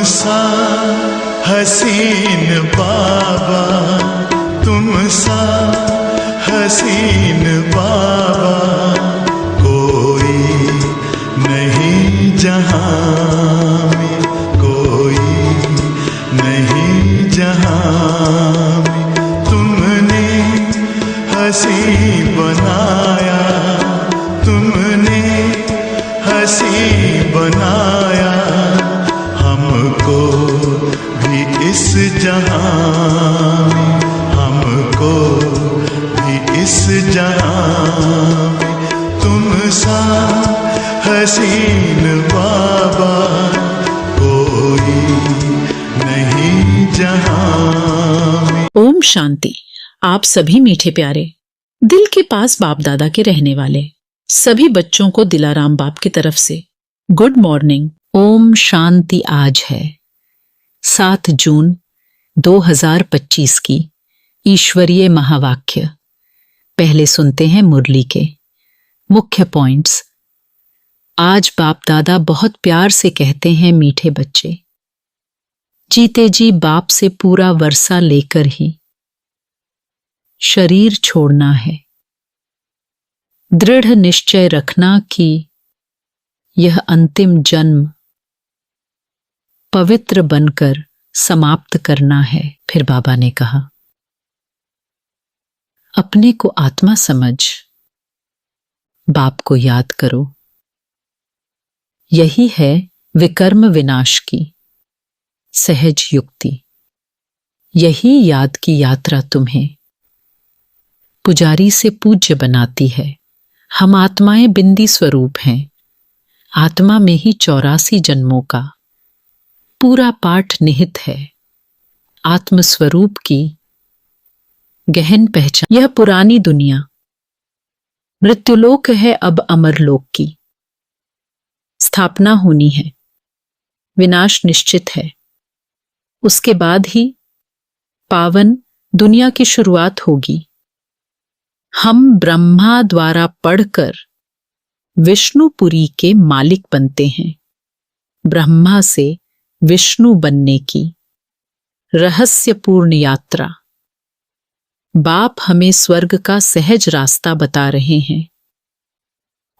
सा हसीन बाबा, तुम सा हसीन बाबा कोई नहीं जहां में, कोई नहीं जहां में। तुमने हंसी बनाया, तुमने हंसी बनाया हमको भी इस जहां में, हमको भी इस जहां में। तुम सा हसीन बाबा कोई नहीं जहां में। ओम शांति। आप सभी मीठे प्यारे दिल के पास बाप दादा के रहने वाले सभी बच्चों को दिलाराम बाप की तरफ से गुड मॉर्निंग। ओम शांति। आज है 7 जून 2025 की ईश्वरीय महावाक्य। पहले सुनते हैं मुरली के मुख्य पॉइंट्स। आज बाप दादा बहुत प्यार से कहते हैं, मीठे बच्चे, जीते जी बाप से पूरा वर्षा लेकर ही शरीर छोड़ना है। दृढ़ निश्चय रखना कि यह अंतिम जन्म पवित्र बनकर समाप्त करना है। फिर बाबा ने कहा, अपने को आत्मा समझ बाप को याद करो। यही है विकर्म विनाश की सहज युक्ति। यही याद की यात्रा तुम्हें पुजारी से पूज्य बनाती है। हम आत्माएं बिंदी स्वरूप हैं। आत्मा में ही 84 जन्मों का पूरा पाठ निहित है। आत्म स्वरूप की गहन पहचान। यह पुरानी दुनिया मृत्युलोक है, अब अमरलोक की स्थापना होनी है। विनाश निश्चित है। उसके बाद ही पावन दुनिया की शुरुआत होगी। हम ब्रह्मा द्वारा पढ़कर विष्णुपुरी के मालिक बनते हैं। ब्रह्मा से विष्णु बनने की रहस्यपूर्ण यात्रा। बाप हमें स्वर्ग का सहज रास्ता बता रहे हैं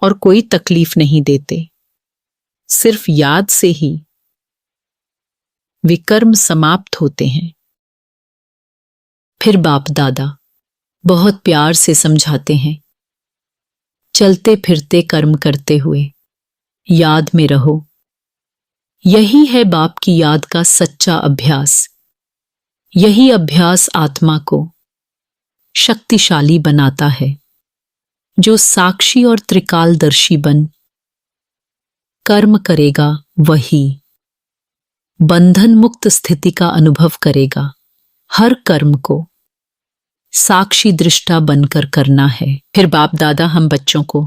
और कोई तकलीफ नहीं देते। सिर्फ याद से ही विकर्म समाप्त होते हैं। फिर बाप दादा बहुत प्यार से समझाते हैं, चलते फिरते कर्म करते हुए याद में रहो। यही है बाप की याद का सच्चा अभ्यास। यही अभ्यास आत्मा को शक्तिशाली बनाता है। जो साक्षी और त्रिकालदर्शी बन कर्म करेगा वही बंधन मुक्त स्थिति का अनुभव करेगा। हर कर्म को साक्षी दृष्टा बनकर करना है। फिर बाप दादा हम बच्चों को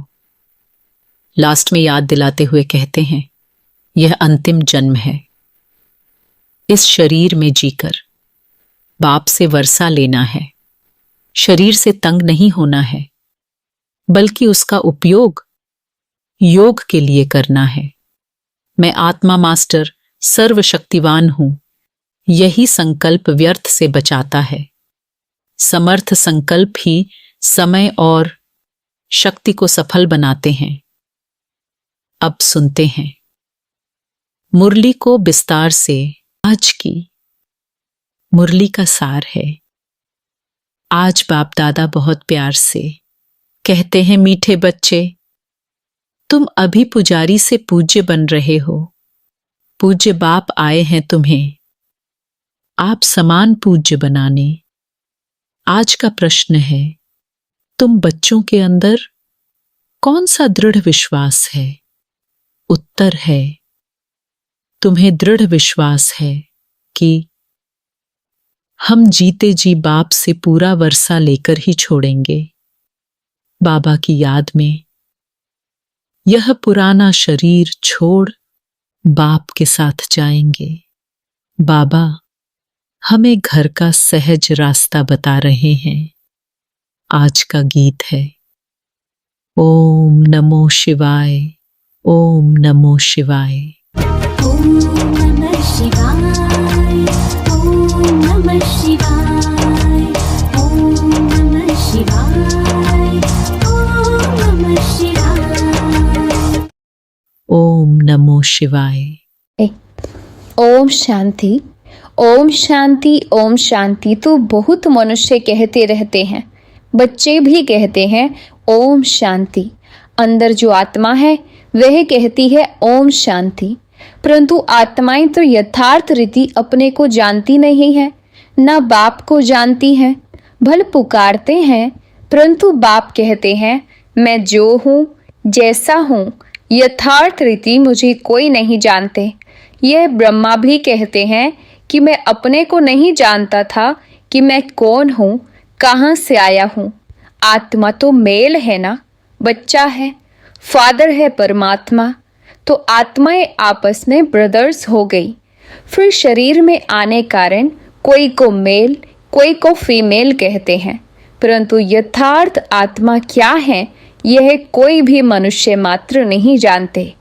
लास्ट में याद दिलाते हुए कहते हैं, यह अंतिम जन्म है। इस शरीर में जीकर बाप से वर्षा लेना है। शरीर से तंग नहीं होना है, बल्कि उसका उपयोग योग के लिए करना है। मैं आत्मा मास्टर सर्वशक्तिवान हूं, यही संकल्प व्यर्थ से बचाता है। समर्थ संकल्प ही समय और शक्ति को सफल बनाते हैं। अब सुनते हैं मुरली को विस्तार से। आज की मुरली का सार है। आज बाप दादा बहुत प्यार से कहते हैं, मीठे बच्चे, तुम अभी पुजारी से पूज्य बन रहे हो। पूज्य बाप आए हैं तुम्हें आप समान पूज्य बनाने। आज का प्रश्न है, तुम बच्चों के अंदर कौन सा दृढ़ विश्वास है? उत्तर है, तुम्हें दृढ़ विश्वास है कि हम जीते जी बाप से पूरा वर्षा लेकर ही छोड़ेंगे। बाबा की याद में यह पुराना शरीर छोड़ बाप के साथ जाएंगे। बाबा हमें घर का सहज रास्ता बता रहे हैं। आज का गीत है, ओम नमो शिवाय, ओम नमो शिवाय। ओम नमः शिवाय, ॐ नमः शिवाय, ॐ नमः शिवाय, ॐ नमः शिवाय। ओम नमो शिवाय। ओम शांति, ओम शांति, ओम शांति। तो बहुत मनुष्य कहते रहते हैं, बच्चे भी कहते हैं ओम शांति। अंदर जो आत्मा है वह कहती है ओम शांति, परंतु आत्माएं तो यथार्थ रीति अपने को जानती नहीं है, न बाप को जानती हैं। भल पुकारते हैं, परंतु बाप कहते हैं मैं जो हूँ, जैसा हूँ, यथार्थ रीति मुझे कोई नहीं जानते। यह ब्रह्मा भी कहते हैं कि मैं अपने को नहीं जानता था कि मैं कौन हूँ, कहाँ से आया हूँ। आत्मा तो मेल है ना, बच्चा है, फादर है परमात्मा, तो आत्माएं आपस में ब्रदर्स हो गई। फिर शरीर में आने कारण कोई को मेल, कोई को फीमेल कहते हैं, परंतु यथार्थ आत्मा क्या है यह कोई भी मनुष्य मात्र नहीं जानते।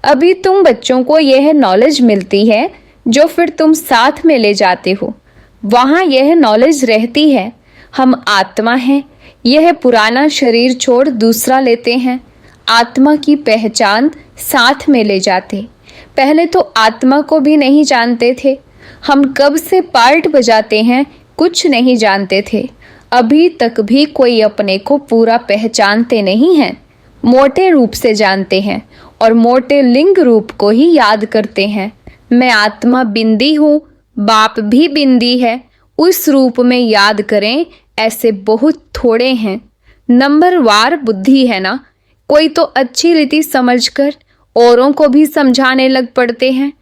अभी तुम बच्चों को यह नॉलेज मिलती है जो फिर तुम साथ में ले जाते हो, वहाँ यह नॉलेज रहती है हम आत्मा हैं। यह पुराना शरीर छोड़ दूसरा लेते हैं, आत्मा की पहचान साथ में ले जाते। पहले तो आत्मा को भी नहीं जानते थे, हम कब से पार्ट बजाते हैं कुछ नहीं जानते थे। अभी तक भी कोई अपने को पूरा पहचानते नहीं हैं, मोटे रूप से जानते हैं और मोटे लिंग रूप को ही याद करते हैं। मैं आत्मा बिंदी हूँ, बाप भी बिंदी है, उस रूप में याद करें, ऐसे बहुत थोड़े हैं। नंबरवार बुद्धि है ना, कोई तो अच्छी रीति समझकर औरों को भी समझाने लग पड़ते हैं।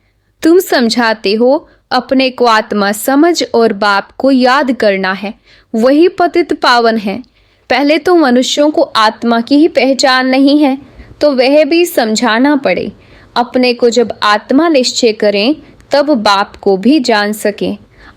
तुम समझाते हो अपने को आत्मा समझ और बाप को याद करना है, वही पतित पावन है। पहले तो मनुष्यों को आत्मा की ही पहचान नहीं है, तो वह भी समझाना पड़े। अपने को जब आत्मा निश्चय करें तब बाप को भी जान सकें।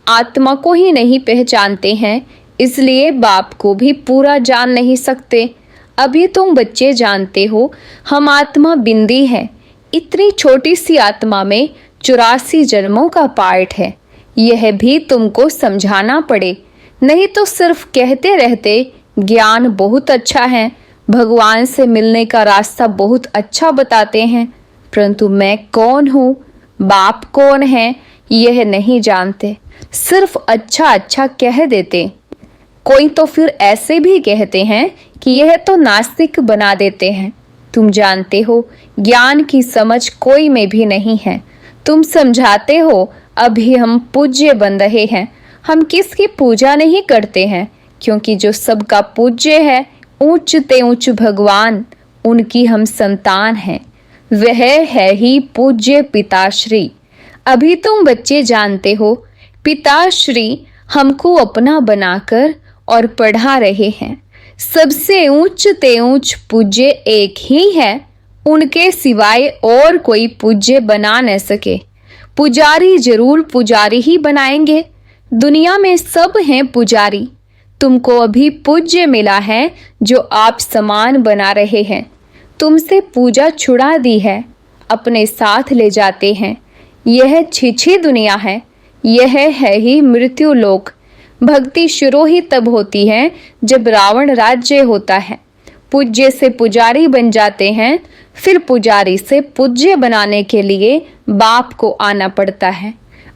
आत्मा को ही नहीं पहचानते हैं, इसलिए बाप को भी पूरा जान नहीं सकते। अभी तुम बच्चे जानते हो हम आत्मा बिंदी है, इतनी छोटी सी आत्मा में 84 जन्मों का पार्ट है। यह भी तुमको समझाना पड़े, नहीं तो सिर्फ कहते रहते ज्ञान बहुत अच्छा है, भगवान से मिलने का रास्ता बहुत अच्छा बताते हैं, परंतु मैं कौन हूँ, बाप कौन है, यह नहीं जानते। सिर्फ अच्छा अच्छा कह देते। कोई तो फिर ऐसे भी कहते हैं कि यह तो नास्तिक बना देते हैं। तुम जानते हो ज्ञान की समझ कोई में भी नहीं है। तुम समझाते हो अभी हम पूज्य बन रहे हैं, हम किसकी पूजा नहीं करते हैं, क्योंकि जो सबका पूज्य है ऊंच ते ऊंच भगवान, उनकी हम संतान हैं, वह है ही पूज्य पिताश्री। अभी तुम बच्चे जानते हो पिताश्री हमको अपना बनाकर और पढ़ा रहे हैं। सबसे ऊंच ते ऊंच पूज्य एक ही है, उनके सिवाय और कोई पूज्य बना न सके। पुजारी जरूर पुजारी ही बनाएंगे, दुनिया में सब हैं पुजारी। तुमको अभी पूज्य मिला है जो आप समान बना रहे हैं। तुमसे पूजा छुड़ा दी है, अपने साथ ले जाते हैं। यह छिछी दुनिया है, यह है ही मृत्यु लोक। भक्ति शुरू ही तब होती है जब रावण राज्य होता है। पूज्य से पुजारी बन जाते हैं, फिर पुजारी से पूज्य बनाने के लिए बाप को आना पड़ता है।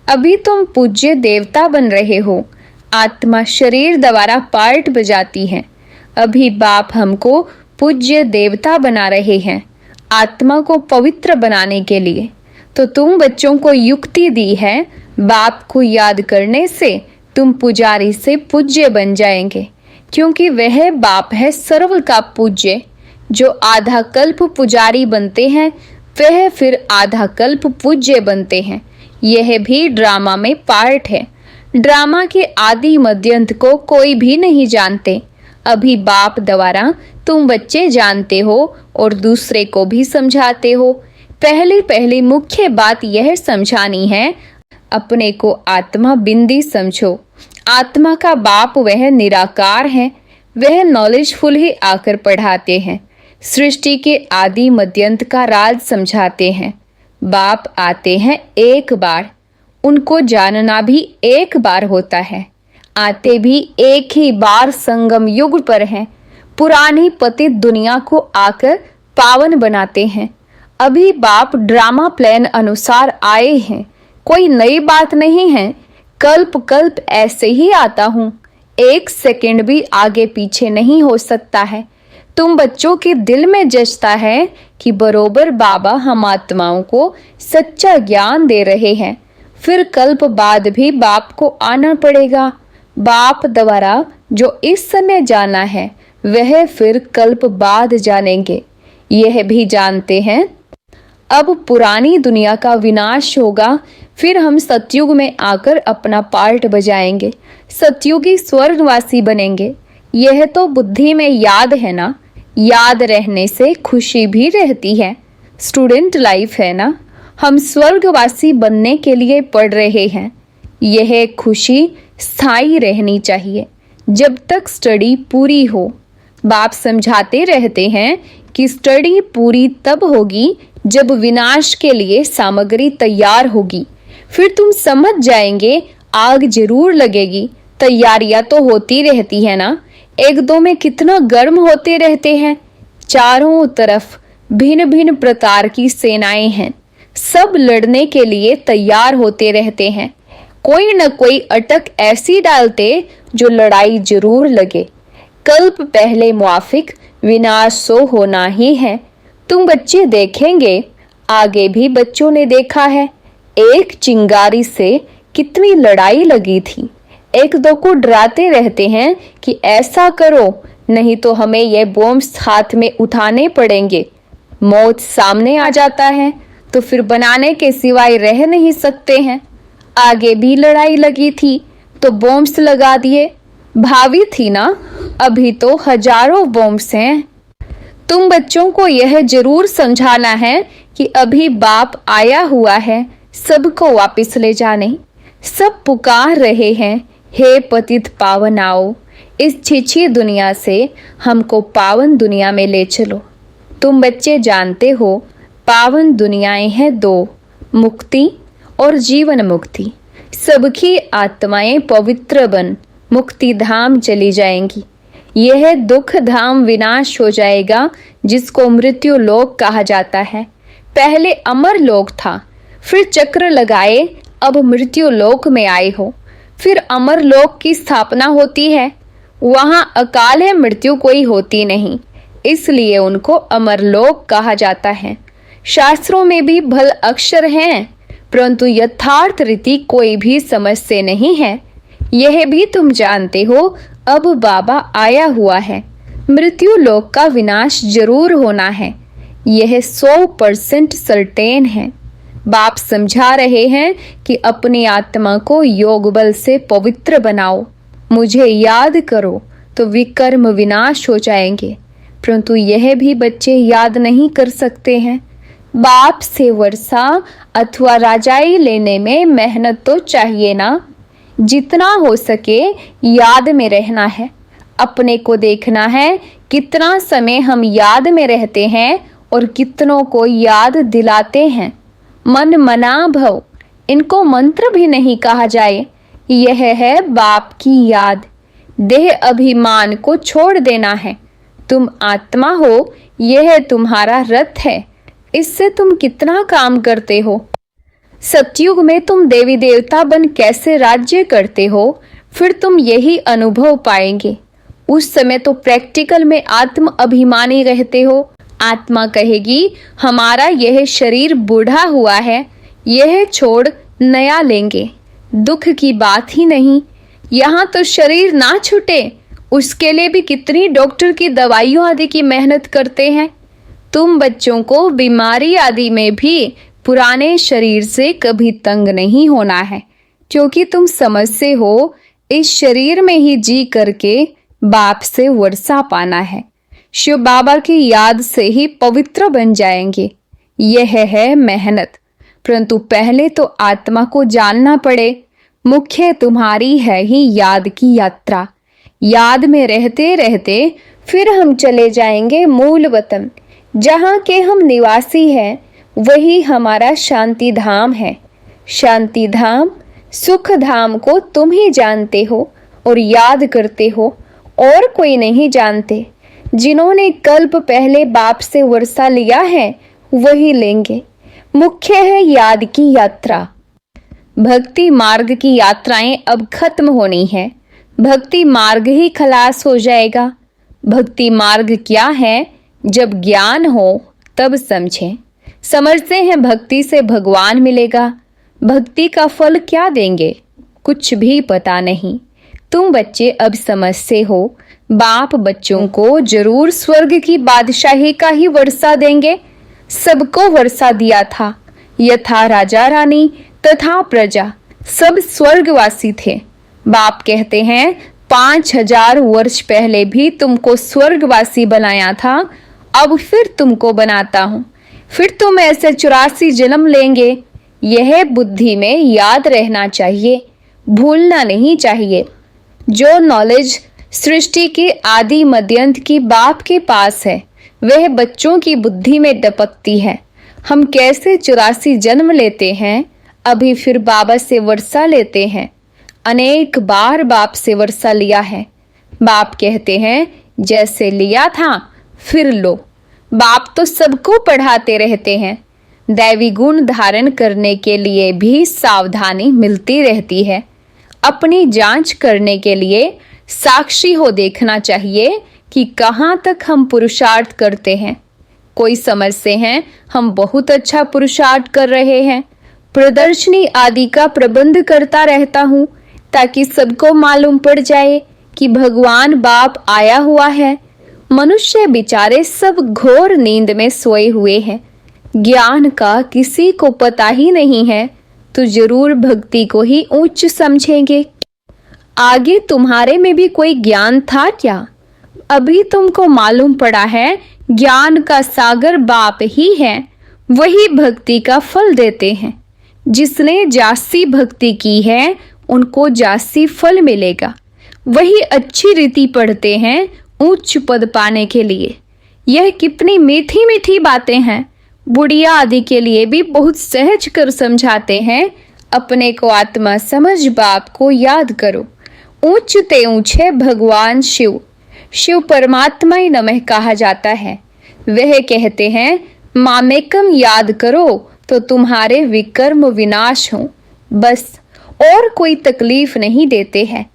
अभी तुम पूज्य देवता बन रहे हो, आत्मा शरीर द्वारा पार्ट बजाती है। अभी बाप हमको पूज्य देवता बना रहे हैं, आत्मा को पवित्र बनाने के लिए। तो तुम बच्चों को युक्ति दी है, बाप को याद करने से तुम पुजारी से पूज्य बन जाएंगे, क्योंकि वह बाप है सर्व का पूज्य। जो आधा कल्प पुजारी बनते हैं वह फिर आधा कल्प पूज्य बनते हैं। यह भी ड्रामा में पार्ट है। ड्रामा के आदि मध्यंत को कोई भी नहीं जानते। अभी बाप द्वारा तुम बच्चे जानते हो और दूसरे को भी समझाते हो। पहली पहली मुख्य बात यह समझानी है, अपने को आत्मा बिंदी समझो। आत्मा का बाप वह निराकार है, वह नॉलेजफुल ही आकर पढ़ाते हैं, सृष्टि के आदि मध्यंत का राज समझाते हैं। बाप आते हैं एक बार, उनको जानना भी एक बार होता है। आते भी एक ही बार संगम युग पर हैं। पुरानी पतित दुनिया को आकर पावन बनाते हैं। अभी बाप ड्रामा प्लान अनुसार आए हैं, कोई नई बात नहीं है। कल्प कल्प ऐसे ही आता हूँ, एक सेकंड भी आगे पीछे नहीं हो सकता है। तुम बच्चों के दिल में जचता है कि बरोबर बाबा हम आत्माओं को सच्चा ज्ञान दे रहे हैं। फिर कल्प बाद भी बाप को आना पड़ेगा। बाप द्वारा जो इस समय जाना है वह फिर कल्प बाद जानेंगे। यह भी जानते हैं अब पुरानी दुनिया का विनाश होगा, फिर हम सतयुग में आकर अपना पार्ट बजाएंगे, सतयुगी स्वर्गवासी बनेंगे। यह तो बुद्धि में याद है ना, याद रहने से खुशी भी रहती है। स्टूडेंट लाइफ है ना, हम स्वर्गवासी बनने के लिए पढ़ रहे हैं। यह खुशी स्थायी रहनी चाहिए जब तक स्टडी पूरी हो। बाप समझाते रहते हैं कि स्टडी पूरी तब होगी जब विनाश के लिए सामग्री तैयार होगी। फिर तुम समझ जाएंगे आग जरूर लगेगी। तैयारियां तो होती रहती है ना, एक दो में कितना गर्म होते रहते हैं। चारों तरफ भिन्न भिन्न प्रकार की सेनाएं हैं, सब लड़ने के लिए तैयार होते रहते हैं। कोई न कोई अटक ऐसी डालते जो लड़ाई जरूर लगे। कल्प पहले मुआफिक विनाश सो होना ही है। तुम बच्चे देखेंगे, आगे भी बच्चों ने देखा है, एक चिंगारी से कितनी लड़ाई लगी थी। एक दो को डराते रहते हैं कि ऐसा करो नहीं तो हमें ये बॉम्ब्स हाथ में उठाने पड़ेंगे। मौत सामने आ जाता है तो फिर बनाने के सिवाय रह नहीं सकते हैं। आगे भी लड़ाई लगी थी तो बॉम्ब्स लगा दिए। भावी थी ना, अभी तो हजारों बॉम्ब्स हैं। तुम बच्चों को यह जरूर समझाना है कि अभी बाप आया हुआ है सबको वापस ले जाने। सब पुकार रहे हैं, हे पतित पावन आओ, इस छिछी दुनिया से हमको पावन दुनिया में ले चलो। तुम बच्चे जानते हो पावन दुनियाएं हैं दो, मुक्ति और जीवन मुक्ति। सबकी आत्माएं पवित्र बन मुक्ति धाम चली जाएंगी। यह दुख धाम विनाश हो जाएगा जिसको मृत्यु लोक कहा जाता है। पहले अमर लोक था, फिर चक्र लगाए अब मृत्यु लोक में आए हो। फिर अमर लोक की स्थापना होती है, वहां अकाल मृत्यु कोई होती नहीं, इसलिए उनको अमर लोक कहा जाता है। शास्त्रों में भी भल अक्षर हैं, परंतु यथार्थ रीति कोई भी समझते नहीं है। यह भी तुम जानते हो अब बाबा आया हुआ है, मृत्यु लोक का विनाश जरूर होना है, यह 100% सर्टेन है। बाप समझा रहे हैं कि अपनी आत्मा को योग बल से पवित्र बनाओ, मुझे याद करो तो विकर्म विनाश हो जाएंगे। परंतु यह भी बच्चे याद नहीं कर सकते हैं। बाप से वर्षा अथवा राजाई लेने में मेहनत तो चाहिए ना, जितना हो सके याद में रहना है। अपने को देखना है कितना समय हम याद में रहते हैं और कितनों को याद दिलाते हैं। मन मना भव, इनको मंत्र भी नहीं कहा जाए, यह है बाप की याद। देह अभिमान को छोड़ देना है। तुम आत्मा हो, यह तुम्हारा रथ है, इससे तुम कितना काम करते हो। सतयुग में तुम देवी देवता बन कैसे राज्य करते हो, फिर तुम यही अनुभव पाएंगे। उस समय तो प्रैक्टिकल में आत्म अभिमानी रहते हो। आत्मा कहेगी हमारा यह शरीर बूढ़ा हुआ है, यह छोड़ नया लेंगे। दुख की बात ही नहीं, यहाँ तो शरीर ना छूटे उसके लिए भी कितनी डॉक्टर की दवाइयों आदि की मेहनत करते हैं। तुम बच्चों को बीमारी आदि में भी पुराने शरीर से कभी तंग नहीं होना है, क्योंकि तुम समझते हो इस शरीर में ही जी करके बाप से वर्षा पाना है। शिव बाबा की याद से ही पवित्र बन जाएंगे। यह है मेहनत, परंतु पहले तो आत्मा को जानना पड़े। मुख्य तुम्हारी है ही याद की यात्रा। याद में रहते रहते फिर हम चले जाएंगे मूल वतन, जहाँ के हम निवासी हैं। वही हमारा शांति धाम है। शांति धाम, सुख धाम को तुम ही जानते हो और याद करते हो, और कोई नहीं जानते। जिन्होंने कल्प पहले बाप से वर्षा लिया है वही लेंगे। मुख्य है याद की यात्रा। भक्ति मार्ग की यात्राएं अब खत्म होनी है। भक्ति मार्ग ही खलास हो जाएगा। भक्ति मार्ग क्या है? जब ज्ञान हो तब समझें। समझते हैं भक्ति से भगवान मिलेगा। भक्ति का फल क्या देंगे? कुछ भी पता नहीं। तुम बच्चे अब समझते हो, बाप बच्चों को जरूर स्वर्ग की बादशाही का ही वर्षा देंगे। सबको वर्षा दिया था। यथा राजा रानी तथा प्रजा सब स्वर्गवासी थे। बाप कहते हैं 5000 वर्ष पहले भी तुमको स्वर्गवासी बनाया था, अब फिर तुमको बनाता हूँ। फिर तुम ऐसे 84 जन्म लेंगे। यह बुद्धि में याद रहना चाहिए, भूलना नहीं चाहिए। जो नॉलेज सृष्टि के आदि मध्यंत की बाप के पास है, वह बच्चों की बुद्धि में टपकती है। हम कैसे 84 जन्म लेते हैं, अभी फिर बाबा से वर्षा लेते हैं। अनेक बार बाप से वर्षा लिया है। बाप कहते हैं जैसे लिया था फिर लो। बाप तो सबको पढ़ाते रहते हैं। दैवी गुण धारण करने के लिए भी सावधानी मिलती रहती है। अपनी जांच करने के लिए साक्षी हो देखना चाहिए कि कहाँ तक हम पुरुषार्थ करते हैं। कोई समझते हैं हम बहुत अच्छा पुरुषार्थ कर रहे हैं। प्रदर्शनी आदि का प्रबंध करता रहता हूँ ताकि सबको मालूम पड़ जाए कि भगवान बाप आया हुआ है। मनुष्य बेचारे सब घोर नींद में सोए हुए हैं। ज्ञान का किसी को पता ही नहीं है तो जरूर भक्ति को ही उच्च समझेंगे। आगे तुम्हारे में भी कोई ज्ञान था क्या? अभी तुमको मालूम पड़ा है ज्ञान का सागर बाप ही है। वही भक्ति का फल देते हैं। जिसने जास्ती भक्ति की है उनको जास्ती फल मिलेगा। वही अच्छी रीति पढ़ते हैं उच्च पद पाने के लिए। यह कितनी मीठी मीठी बातें हैं। बुढ़िया आदि के लिए भी बहुत सहज कर समझाते हैं। अपने को आत्मा समझ बाप को याद करो। ऊंच ते ऊंचे भगवान शिव, शिव परमात्मा ही नमः कहा जाता है। वह कहते हैं मामेकम याद करो तो तुम्हारे विकर्म विनाश हो। बस और कोई तकलीफ नहीं देते हैं।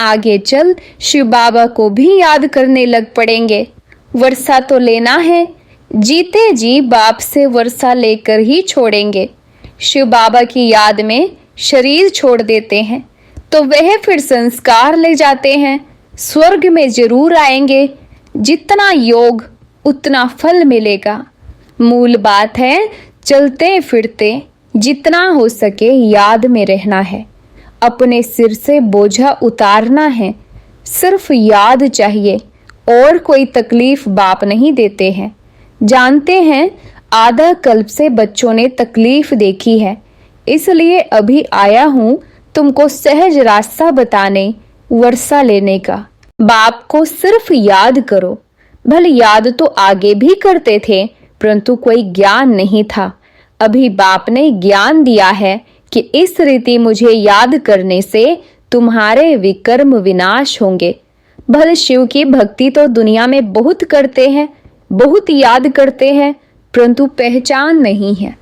आगे चल शिव बाबा को भी याद करने लग पड़ेंगे। वर्षा तो लेना है। जीते जी बाप से वर्षा लेकर ही छोड़ेंगे। शिव बाबा की याद में शरीर छोड़ देते हैं तो वह फिर संस्कार ले जाते हैं। स्वर्ग में जरूर आएंगे। जितना योग उतना फल मिलेगा। मूल बात है चलते फिरते जितना हो सके याद में रहना है। अपने सिर से बोझा उतारना है। सिर्फ याद चाहिए और कोई तकलीफ बाप नहीं देते हैं। जानते हैं आधा कल्प से बच्चों ने तकलीफ देखी है, इसलिए अभी आया हूँ तुमको सहज रास्ता बताने, वर्षा लेने का। बाप को सिर्फ याद करो। भले याद तो आगे भी करते थे परंतु कोई ज्ञान नहीं था। अभी बाप ने ज्ञान दिया है कि इस रीति मुझे याद करने से तुम्हारे विकर्म विनाश होंगे। भले शिव की भक्ति तो दुनिया में बहुत करते हैं, बहुत याद करते हैं, परंतु पहचान नहीं है।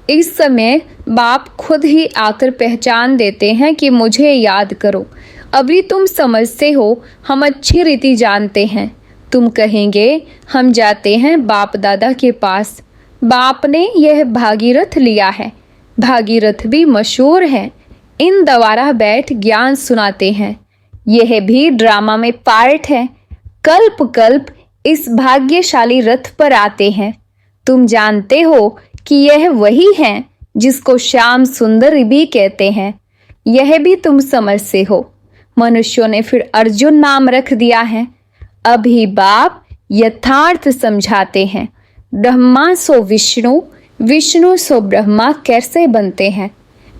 इस समय बाप खुद ही आकर पहचान देते हैं कि मुझे याद करो। अभी तुम समझते हो हम अच्छी रीति जानते हैं। तुम कहेंगे हम जाते हैं बाप दादा के पास। बाप ने यह भागीरथ लिया है। भागीरथ भी मशहूर है। इन द्वारा बैठ ज्ञान सुनाते हैं। यह भी ड्रामा में पार्ट है। कल्प कल्प इस भाग्यशाली रथ पर आते हैं। तुम जानते हो कि यह वही है जिसको श्याम सुंदर भी कहते हैं। यह भी तुम समझते हो। मनुष्यों ने फिर अर्जुन नाम रख दिया है। अभी बाप यथार्थ समझाते हैं। ब्रह्मा सो विष्णु, विष्णु सो ब्रह्मा कैसे बनते हैं।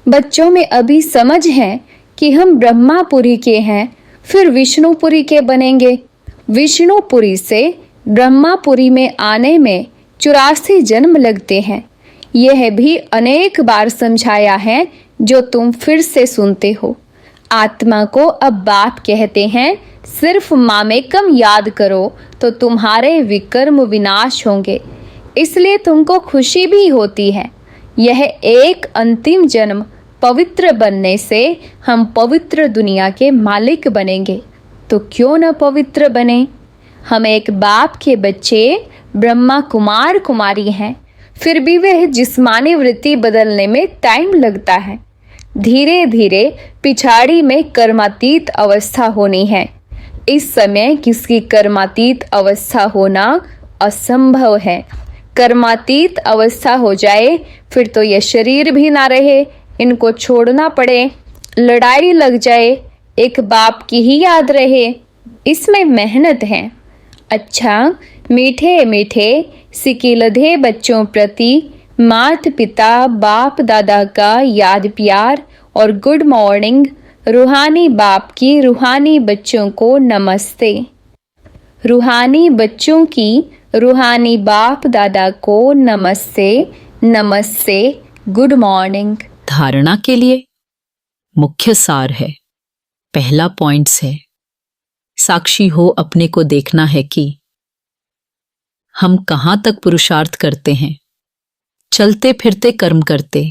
बच्चों में अभी समझ है कि हम ब्रह्मापुरी के हैं, फिर विष्णुपुरी के बनेंगे। विष्णुपुरी से ब्रह्मापुरी में आने में 84 जन्म लगते हैं। यह भी अनेक बार समझाया है जो तुम फिर से सुनते हो। आत्मा को अब बाप कहते हैं, सिर्फ मामेकम याद करो तो तुम्हारे विकर्म विनाश होंगे, इसलिए तुमको खुशी भी होती है। यह एक अंतिम जन्म पवित्र बनने से हम पवित्र दुनिया के मालिक बनेंगे, तो क्यों न पवित्र बने। हम एक बाप के बच्चे ब्रह्मा कुमार कुमारी हैं, फिर भी वह जिस्मानी वृत्ति बदलने में टाइम लगता है। धीरे धीरे पिछाड़ी में कर्मातीत अवस्था होनी है। इस समय किसकी कर्मातीत अवस्था होना असंभव है। कर्मातीत अवस्था हो जाए फिर तो यह शरीर भी ना रहे, इनको छोड़ना पड़े, लड़ाई लग जाए, एक बाप की ही याद रहे, इसमें मेहनत है। अच्छा, मीठे मीठे सिकिलधे बच्चों प्रति माता पिता बाप दादा का याद प्यार और गुड मॉर्निंग। रूहानी बाप की रूहानी बच्चों को नमस्ते। रूहानी बच्चों की रूहानी बाप दादा को नमस्ते नमस्ते, गुड मॉर्निंग। धारणा के लिए मुख्य सार है। पहला पॉइंट्स है, साक्षी हो अपने को देखना है कि हम कहां तक पुरुषार्थ करते हैं, चलते फिरते कर्म करते,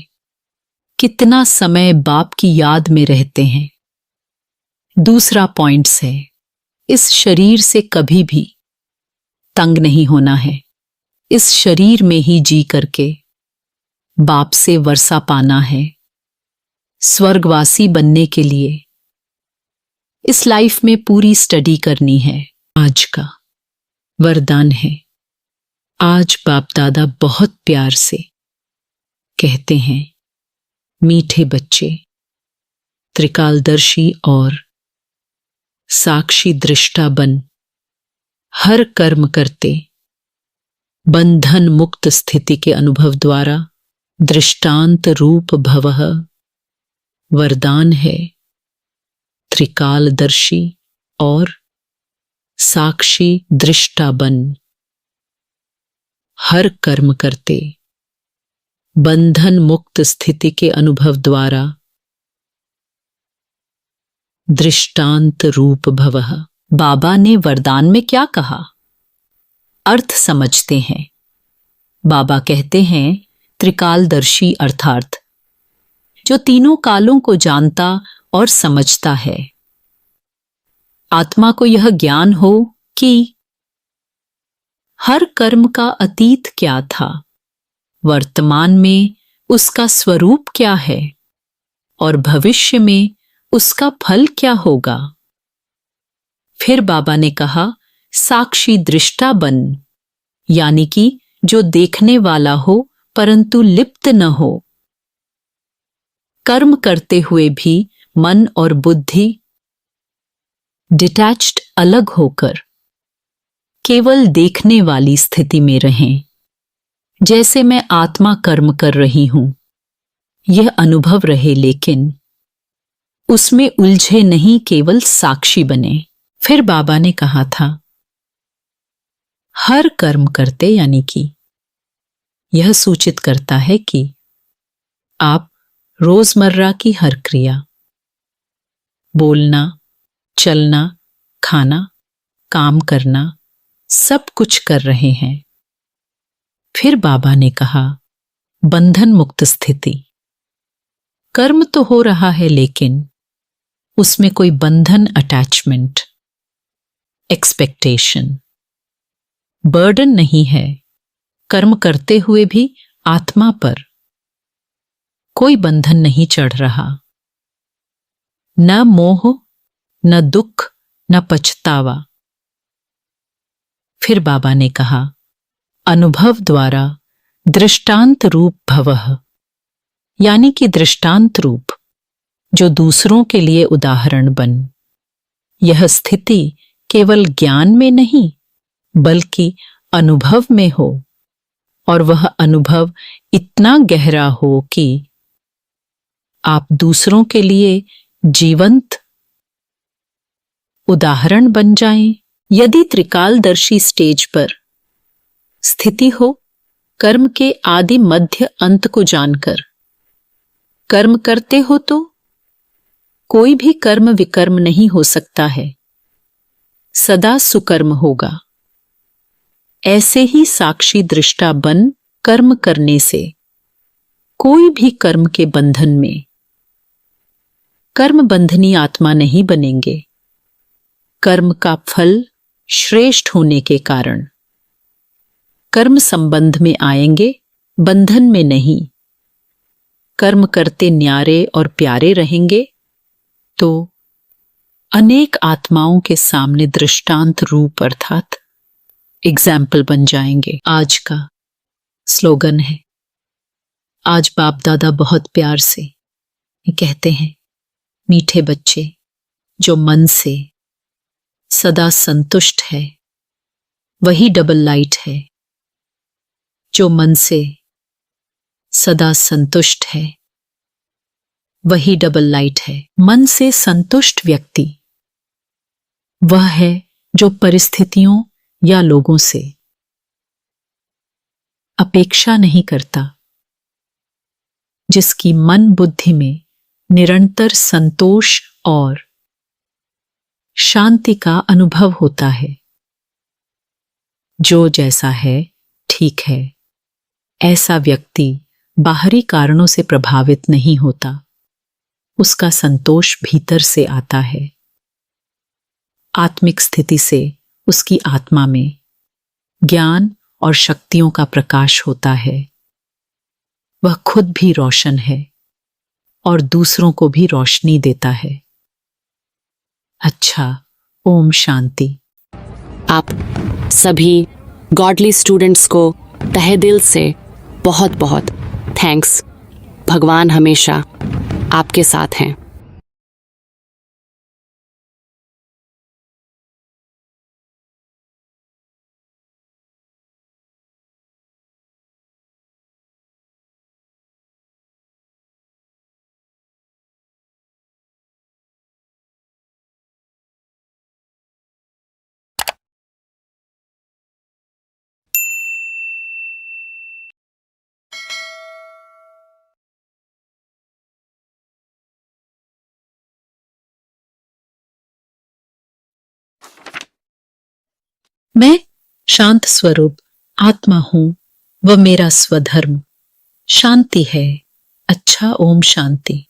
कितना समय बाप की याद में रहते हैं। दूसरा पॉइंट्स है, इस शरीर से कभी भी तंग नहीं होना है। इस शरीर में ही जी करके बाप से वर्षा पाना है, स्वर्गवासी बनने के लिए इस लाइफ में पूरी स्टडी करनी है। आज का वरदान है। आज बाप दादा बहुत प्यार से कहते हैं, मीठे बच्चे त्रिकालदर्शी और साक्षी दृष्टा बन हर कर्म करते बंधन मुक्त स्थिति के अनुभव द्वारा दृष्टांत रूप भवः। वरदान है, त्रिकालदर्शी और साक्षी दृष्टा बन हर कर्म करते बंधन मुक्त स्थिति के अनुभव द्वारा दृष्टांत रूप भवः। बाबा ने वरदान में क्या कहा, अर्थ समझते हैं। बाबा कहते हैं त्रिकालदर्शी अर्थात जो तीनों कालों को जानता और समझता है। आत्मा को यह ज्ञान हो कि हर कर्म का अतीत क्या था, वर्तमान में उसका स्वरूप क्या है और भविष्य में उसका फल क्या होगा। फिर बाबा ने कहा, साक्षी दृष्टा बन, यानी कि जो देखने वाला हो परंतु लिप्त न हो। कर्म करते हुए भी मन और बुद्धि डिटैच्ड अलग होकर केवल देखने वाली स्थिति में रहें। जैसे मैं आत्मा कर्म कर रही हूं, यह अनुभव रहे, लेकिन उसमें उलझे नहीं, केवल साक्षी बने। फिर बाबा ने कहा था, हर कर्म करते, यानी कि यह सूचित करता है कि आप रोजमर्रा की हर क्रिया, बोलना, चलना, खाना, काम करना, सब कुछ कर रहे हैं। फिर बाबा ने कहा, बंधन मुक्त स्थिति, कर्म तो हो रहा है लेकिन उसमें कोई बंधन, अटैचमेंट, एक्सपेक्टेशन, बर्डन नहीं है। कर्म करते हुए भी आत्मा पर कोई बंधन नहीं चढ़ रहा, न मोह, न दुख, न पछतावा। फिर बाबा ने कहा, अनुभव द्वारा दृष्टांत रूप भवः, यानी कि दृष्टांत रूप जो दूसरों के लिए उदाहरण बन। यह स्थिति केवल ज्ञान में नहीं बल्कि अनुभव में हो, और वह अनुभव इतना गहरा हो कि आप दूसरों के लिए जीवंत उदाहरण बन जाएं। यदि त्रिकालदर्शी स्टेज पर स्थिति हो कर्म के आदि मध्य अंत को जानकर कर्म करते हो तो कोई भी कर्म विकर्म नहीं हो सकता है, सदा सुकर्म होगा। ऐसे ही साक्षी दृष्टा बन कर्म करने से कोई भी कर्म के बंधन में कर्म बंधनी आत्मा नहीं बनेंगे। कर्म का फल श्रेष्ठ होने के कारण कर्म संबंध में आएंगे, बंधन में नहीं। कर्म करते न्यारे और प्यारे रहेंगे तो अनेक आत्माओं के सामने दृष्टांत रूप अर्थात एग्जाम्पल बन जाएंगे। आज का स्लोगन है, आज बाप दादा बहुत प्यार से कहते हैं, मीठे बच्चे जो मन से सदा संतुष्ट है वही डबल लाइट है। जो मन से सदा संतुष्ट है वही डबल लाइट है। मन से संतुष्ट व्यक्ति वह है जो परिस्थितियों या लोगों से अपेक्षा नहीं करता, जिसकी मन बुद्धि में निरंतर संतोष और शांति का अनुभव होता है। जो जैसा है ठीक है, ऐसा व्यक्ति बाहरी कारणों से प्रभावित नहीं होता, उसका संतोष भीतर से आता है। आत्मिक स्थिति से उसकी आत्मा में ज्ञान और शक्तियों का प्रकाश होता है। वह खुद भी रोशन है और दूसरों को भी रोशनी देता है। अच्छा, ओम शांति। आप सभी गॉडली स्टूडेंट्स को तहे दिल से बहुत बहुत थैंक्स। भगवान हमेशा आपके साथ हैं। मैं शांत स्वरूप आत्मा हूं व मेरा स्वधर्म शांति है। अच्छा, ओम शांति।